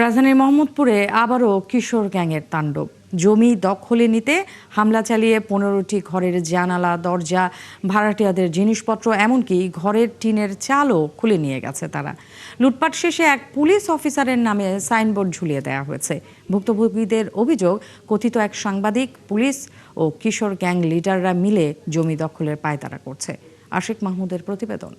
রাজধানীর মোহাম্মদপুরে আবারও কিশোর গ্যাংয়ের তাণ্ডব। জমি দখলে নিতে হামলা চালিয়ে 15টি ঘরের জানালা, দরজা, ভাড়াটিয়াদের জিনিসপত্র, এমনকি ঘরের টিনের চালও খুলে নিয়ে গেছে তারা। লুটপাট শেষে এক পুলিশ অফিসারের নামে সাইনবোর্ড ঝুলিয়ে দেওয়া হয়েছে। ভুক্তভোগীদের অভিযোগ, কথিত এক সাংবাদিক, পুলিশ ও কিশোর গ্যাং লিডাররা মিলে জমি দখলের পায়তারা করছে। আশিক মাহমুদের প্রতিবেদন।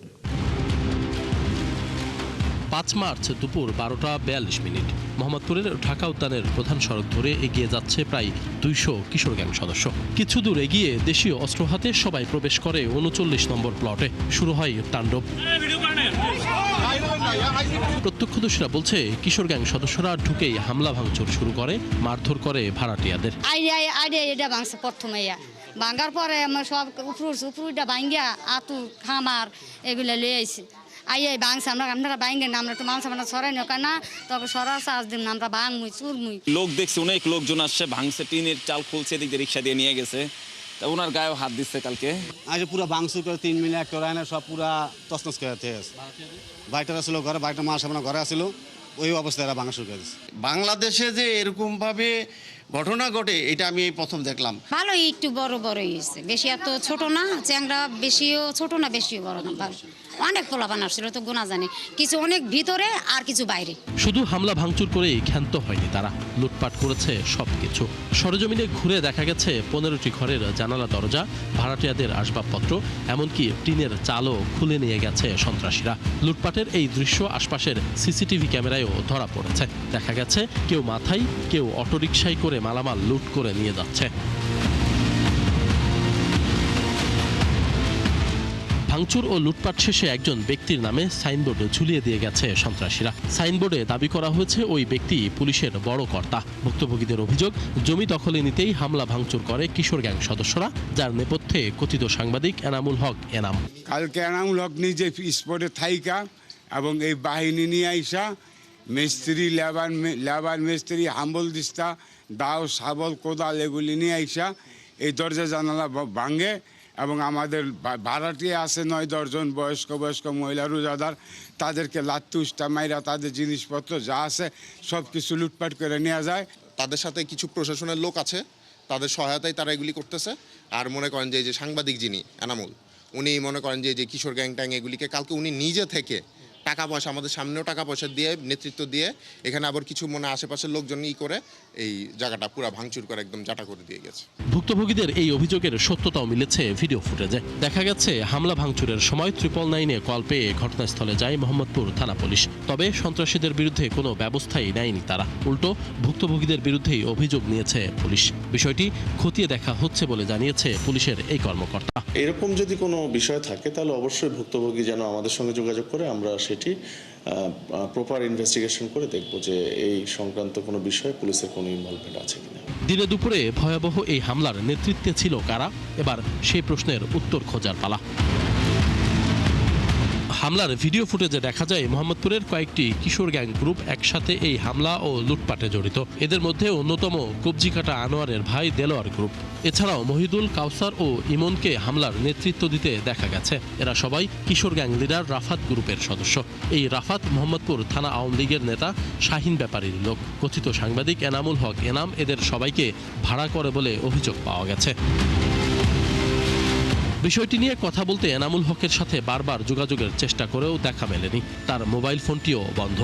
5 মার্চ দুপুর 12:42 মোহাম্মদপুরের ঢাকা উদ্যানের প্রধান সড়ক ধরে এগিয়ে যাচ্ছে প্রায় 200 কিশোর গ্যাং সদস্য। কিছু দূর এগিয়ে দেশীয় অস্ত্র হাতে সবাই প্রবেশ করে 39 নম্বর প্লটে। শুরু হয় তাণ্ডব। প্রত্যক্ষদর্শীরা বলছে, কিশোর গ্যাং সদস্যরা ঢুকেই হামলা ভাঙচুর শুরু করে, মারধর করে ভাড়াটিয়াদের। ভাঙার পরে আমার সব উপরটা ভাঙ্গিয়া আতু খামার এগুলো লিয়ে আইছি। বাংছে আমরা বাইঙ্গে না, আমরা তো মাংস মানে সরাই না না, তবে সরা চার্জ দিন আমরা ভাঙমুই চুরমুই। লোক দেখছি, অনেক লোকজন আসছে, ভাঙছে, টিনের চাল খুলছে, এদিক দিয়ে রিক্সা দিয়ে নিয়ে গেছে। তা ওনার গায়েও হাত দিচ্ছে কালকে। আজ পুরো ভাঙচুর করে 3 মিনিট একটা রায়না সব পুরা তছনছ করে আছে। বাইকটা আসলো ঘরে, বাইকটা মার সামনে ঘরে আসলো, ওই অবস্থায় এরা ভাঙা শুরু করে দিচ্ছে। বাংলাদেশে যে এরকমভাবে ঘটনা ঘটে এটা আমি এই প্রথম দেখলাম। ভালো, একটু বড় বড় হয়েছে, বেশি এত ছোট না, চ্যাংরা বেশিও ছোট না, বেশিও বড় না। অনেক পোলাপান আসছিল, তো গোনা জানে, কিছু অনেক ভিতরে আর কিছু বাইরে। শুধু হামলা ভাঙচুর করেই ক্ষান্ত হয়নি তারা, লুটপাট করেছে সবকিছু। সরেজমিনে ঘুরে দেখা গেছে 15টি ঘরের জানালা, দরজা, ভাড়াটিয়াদের আসবাবপত্র, এমনকি টিনের চালও খুলে নিয়ে গেছে সন্ত্রাসীরা। লুটপাটের এই দৃশ্য আশপাশের সিসিটিভি ক্যামেরায়ও ধরা পড়েছে। দেখা গেছে কেউ মাথায়, কেউ অটোরিকশায় করে মালামাল লুট করে নিয়ে যাচ্ছে। ভাঙচুর ও লুটপাট শেষে একজন ব্যক্তির নামে সাইনবোর্ড ঝুলিয়ে দিয়ে গেছে সন্ত্রাসীরা। সাইনবোর্ডে দাবি করা হয়েছে ওই ব্যক্তি পুলিশের বড় কর্তা। ভুক্তভোগীদের অভিযোগ, জমি দখলে নিতেই হামলা ভাঙচুর করে কিশোর গ্যাং সদস্যরা, যার নেপথ্যে কথিত সাংবাদিক এনামুল হক এনাম। কালকে এনামুল হক নিজে স্পটে থাইকা এবং এই বাহিনী নিয়ে আইসা মিস্ত্রি, লেবার মিস্ত্রি, হাম্বল দিস্তা, দাও, শাবল, কোদাল এগুলি নিয়ে আইসা এই দরজা জানালা ভাঙে এবং আমাদের ভাড়াটিয়া আছে 9-10 জন বয়স্ক মহিলা রোজাদার, তাদেরকে লাত্তি উষ্টা মাইরা তাদের জিনিসপত্র যা আছে সব কিছু লুটপাট করে নেওয়া যায়। তাদের সাথে কিছু প্রশাসনের লোক আছে, তাদের সহায়তায় তারা এগুলি করতেছে। আর মনে করেন যে সাংবাদিক যিনি এনামুল, উনি মনে করেন যে কিশোর গ্যাং ট্যাং এগুলিকে কালকে উনি নিজে থেকে টাকা পয়সা, আমাদের সামনেও টাকা পয়সা দিয়ে, নেতৃত্ব দিয়ে, এখানে আবার কিছু আশেপাশের লোকজন করে এই জায়গাটা পুরো ভাঙচুর করে একদম জাটা করে দিয়ে গেছে। ভুক্তভোগীদের এই অভিযোগের সত্যতাও মিলেছে ভিডিও ফুটেজে। দেখা গেছে হামলা ভাঙচুরের সময় 999-এ কল পেয়ে ঘটনাস্থলে যায় মোহাম্মদপুর থানা পুলিশ। তবে সন্ত্রাসীদের বিরুদ্ধে কোনো ব্যবস্থাই নেয়নি তারা, উল্টো ভুক্তভোগীদের বিরুদ্ধেই অভিযোগ নিয়েছে পুলিশ। বিষয়টি খতিয়ে দেখা হচ্ছে বলে জানিয়েছে পুলিশের এই কর্মকর্তা। এরকম যদি কোনো বিষয় থাকে তাহলে অবশ্যই ভুক্তভোগী যেন আমাদের সঙ্গে যোগাযোগ করে, আমরা সেটি প্রপার ইনভেস্টিগেশন করে দেখব যে এই সংক্রান্ত কোনো বিষয়ে পুলিশের কোনো ইনভলভমেন্ট আছে কিনা। দিনে দুপুরে ভয়াবহ এই হামলার নেতৃত্বে ছিল কারা, এবার সেই প্রশ্নের উত্তর খোঁজার পালা। হামলার ভিডিও ফুটেজে দেখা যায় মোহাম্মদপুরের কয়েকটি কিশোর গ্যাং গ্রুপ একসাথে এই হামলা ও লুটপাটে জড়িত। এদের মধ্যে অন্যতম কবজিকাটা আনোয়ারের ভাই দেলোয়ার গ্রুপ। এছাড়াও মহিদুল, কাউসার ও ইমনকে হামলার নেতৃত্ব দিতে দেখা গেছে। এরা সবাই কিশোর গ্যাং লিডার রাফাত গ্রুপের সদস্য। এই রাফাত মোহাম্মদপুর থানা আওয়ামী লীগের নেতা শাহিন ব্যাপারীর লোক। কথিত সাংবাদিক এনামুল হক এনাম এদের সবাইকে ভাড়া করে বলে অভিযোগ পাওয়া গেছে। বিষয়টি নিয়ে কথা বলতে এনামুল হকের সাথে বারবার যোগাযোগের চেষ্টা করেও দেখা মেলেনি। তার মোবাইল ফোনটিও বন্ধ।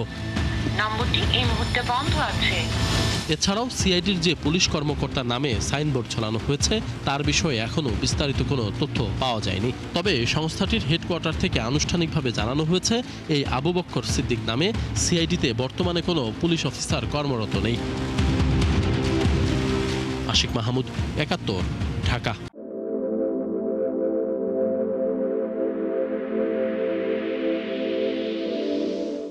নম্বরটি এই মুহূর্তে বন্ধ আছে। এছাড়াও সিআইডির যে পুলিশ কর্মকর্তার নামে সাইনবোর্ড ঝোলানো হয়েছে তার বিষয়ে এখনও বিস্তারিত কোনো তথ্য পাওয়া যায়নি। তবে সংস্থাটির হেডকোয়ার্টার থেকে আনুষ্ঠানিকভাবে জানানো হয়েছে, এই আবু বক্কর সিদ্দিক নামে সিআইডিতে বর্তমানে কোনো পুলিশ অফিসার কর্মরত নেই। আশিক মাহমুদ, 71, ঢাকা।